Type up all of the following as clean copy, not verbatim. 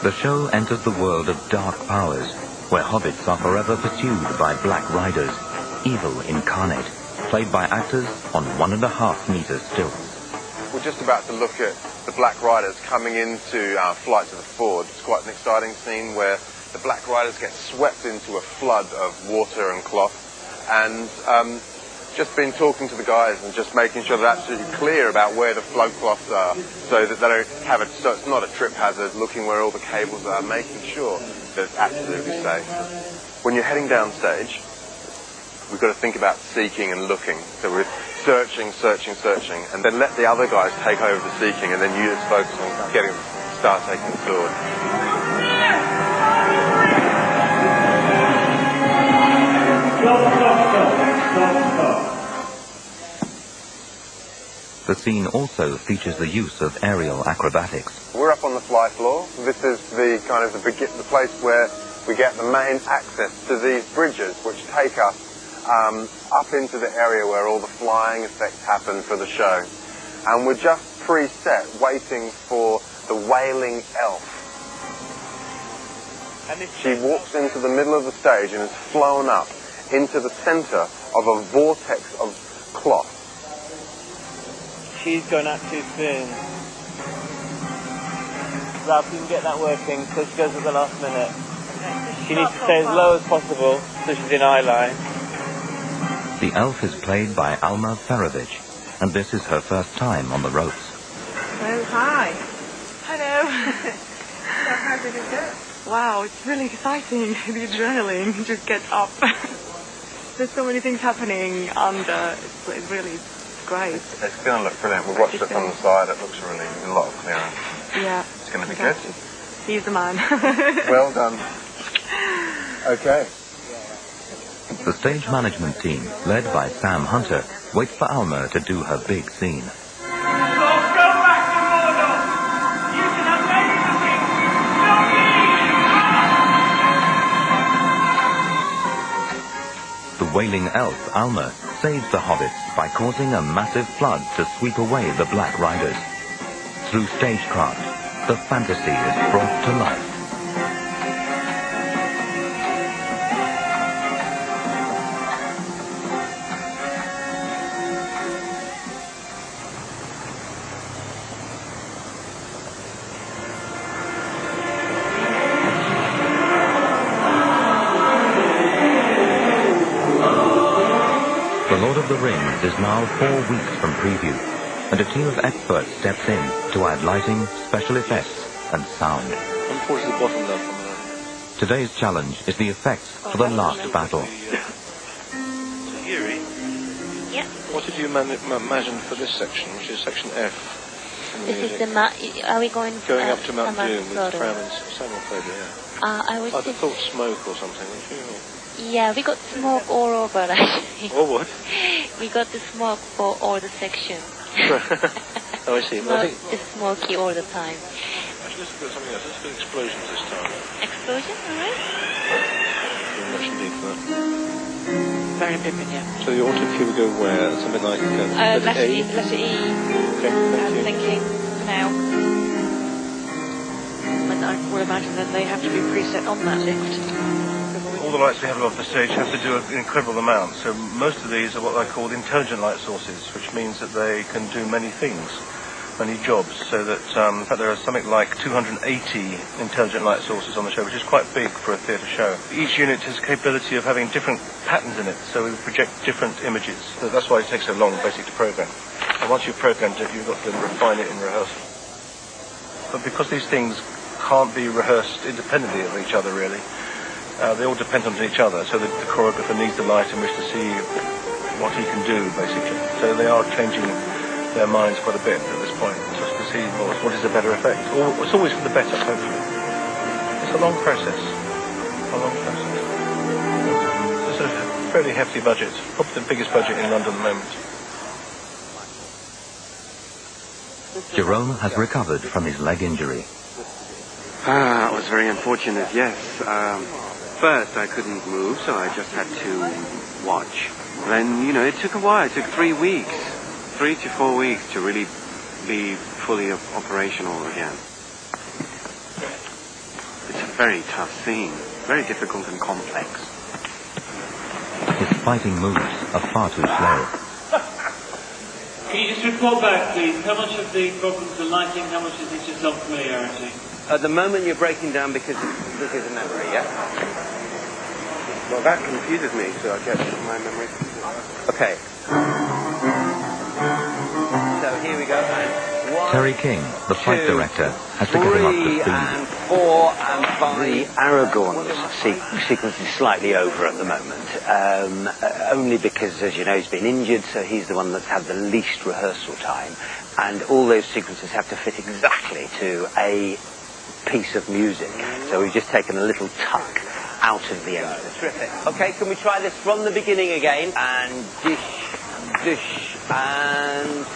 The show enters the world of dark powers, where hobbits are forever pursued by black riders, evil incarnate, played by actors on 1.5 meter stilts. We're just about to look at the black riders coming into our flight to the ford. It's quite an exciting scene where the black riders get swept into a flood of water and cloth, and just been talking to the guys and just making sure they're absolutely clear about where the float cloths are, so that they don't have it, so it's not a trip hazard, looking where all the cables are, making sure that it's absolutely safe. When you're heading down stage, we've got to think about seeking and looking. So we're searching, and then let the other guys take over the seeking, and then you just focus on start taking the sword. The scene also features the use of aerial acrobatics. We're up on the fly floor. This is the place where we get the main access to these bridges, which take us up into the area where all the flying effects happen for the show. And we're just preset, waiting for the wailing elf. She walks into the middle of the stage and is flown up into the centre of a vortex of cloth. She's going up too soon. Ralph, you can get that working, so she goes at the last minute. She needs to stay as low as possible, so she's in eye line. The elf is played by Alma Ferovich, and this is her first time on the ropes. Oh, hi. Hello. How did it go? Wow, it's really exciting. The adrenaline just gets up. There's so many things happening under. It's really great. It's going to look brilliant. We've watched it from the side. It looks really a lot of clearance. Yeah. It's going to be good. He's the man. Well done. Okay. The stage management team, led by Sam Hunter, waits for Alma to do her big scene. The wailing elf, Alma, saves the hobbits by causing a massive flood to sweep away the black riders. Through stagecraft, the fantasy is brought to life. The Lord of the Rings is now 4 weeks from preview, and a team of experts steps in to add lighting, special effects, and sound. Unfortunately, the bottom left. Today's challenge is the effects for the last battle. So, Yuri, yeah. what did you imagine for this section, which is section F? This is the are we going up to Mount Doom with Fram and Samuel, yeah. I would thought smoke or something, wouldn't you? Yeah, we got smoke all over actually. Or what? We got the smoke for all the sections. Oh, I see. It's smoky all the time. Actually, let's look at something else. Let's look at explosions this time. Explosion, alright? Much indeed for that. Very vivid, yeah. So the auto cue would go where? Something like letter E. Okay, thank you. Thinking now. And I would imagine then they have to be preset on that lift. All the lights we have off the stage have to do an incredible amount. So most of these are what I call intelligent light sources, which means that they can do many things, many jobs. So that in fact there are something like 280 intelligent light sources on the show, which is quite big for a theatre show. Each unit has the capability of having different patterns in it, so we project different images. So that's why it takes so long, basically, to program. And once you've programmed it, you've got to refine it in rehearsal. But because these things can't be rehearsed independently of each other, really, they all depend on each other, so the choreographer needs the light in which to see what he can do, basically. So they are changing their minds quite a bit at this point, just to see what is a better effect. It's always for the better, hopefully. It's a long process. It's a fairly hefty budget, probably the biggest budget in London at the moment. Jerome has recovered from his leg injury. It was very unfortunate, yes. First, I couldn't move, so I just had to watch. Then, it took a while. It took 3 weeks, 3 to 4 weeks to really be fully operational again. very tough scene, very difficult and complex. His fighting moves are far too slow. Can you just report back, please? How much of the problems are lighting, how much is it just unfamiliarity? At the moment you're breaking down because of memory, yeah? Well, that confuses me, so I get my memory. Okay. So here we go. One, Terry King, the fight director, has to get him up to three, speed. and 4, and 5. The Aragorn sequence is slightly over at the moment, only because, as you know, he's been injured, so he's the one that's had the least rehearsal time, and all those sequences have to fit exactly to a piece of music. So we've just taken a little tuck out of the end. Terrific. Okay, can we try this from the beginning again? And dish, dish, and...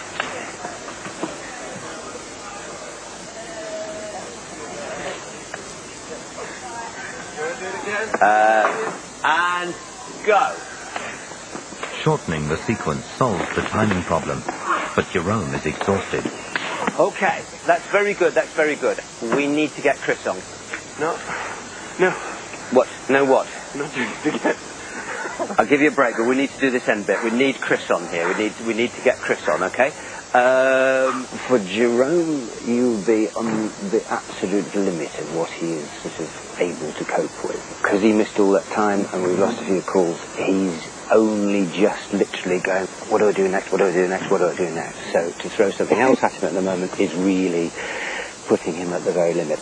and go. Shortening the sequence solves the timing problem, but Jerome is exhausted. Okay, that's very good, that's very good. We need to get Chris on. No. What? No what? Nothing to get. I'll give you a break, but we need to do this end bit. We need Chris on here. We need to get Chris on, okay? For Jerome, you'll be on the absolute limit of what he is sort of able to cope with. Because he missed all that time and we've lost a few calls, he's only just literally going, what do I do next, what do I do next, what do I do next? So to throw something else at him at the moment is really putting him at the very limit.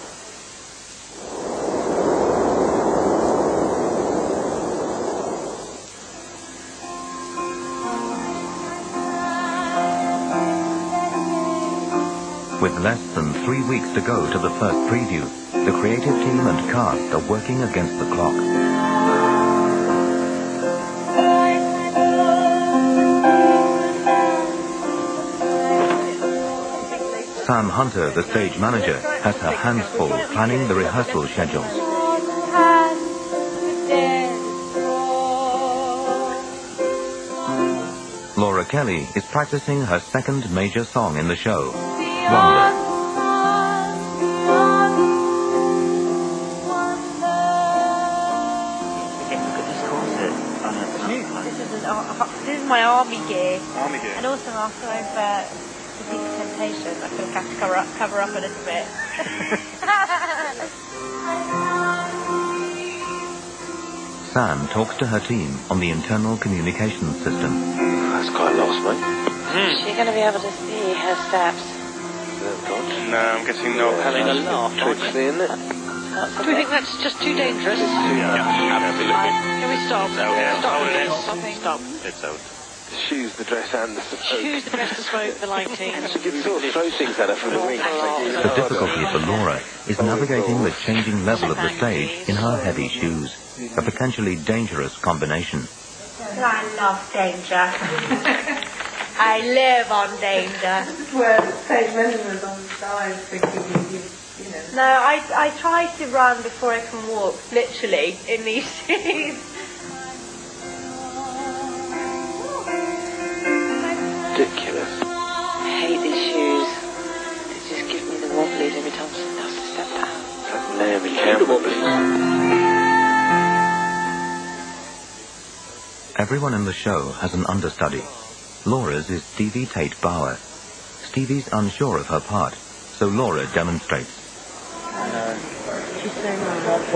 With less than 3 weeks to go to the first preview, the creative team and cast are working against the clock. Sam Hunter, the stage manager, has her hands full planning the rehearsal schedules. Laura Kelly is practicing her second major song in the show, Wonder. This is my army gear. Army gear. And also after I've defeated temptation, I feel like I have to cover up a little bit. Sam talks to her team on the internal communications system. That's quite lost, mate. Is she going to be able to see her steps? No, I'm guessing not. Having a laugh, Trixie, isn't it? Do we think that's just too dangerous? Absolutely. Can we stop? Stop. It's out. Choose the dress and the smoke. Choose the dress, the smoke, the lighting. You sort of throw things at her from the wings. The difficulty for Laura is navigating the changing level of the stage in her heavy shoes, a potentially dangerous combination. I love danger. I live on danger. Well, stage management on the side thinking you know. No, I try to run before I can walk, literally, in these shoes. Ridiculous. I hate these shoes. They just give me the wobblies every time someone else step out. Mary Campbell. Everyone in the show has an understudy. Laura's is Stevie Tate Bauer. Stevie's unsure of her part, so Laura demonstrates. She's so nice.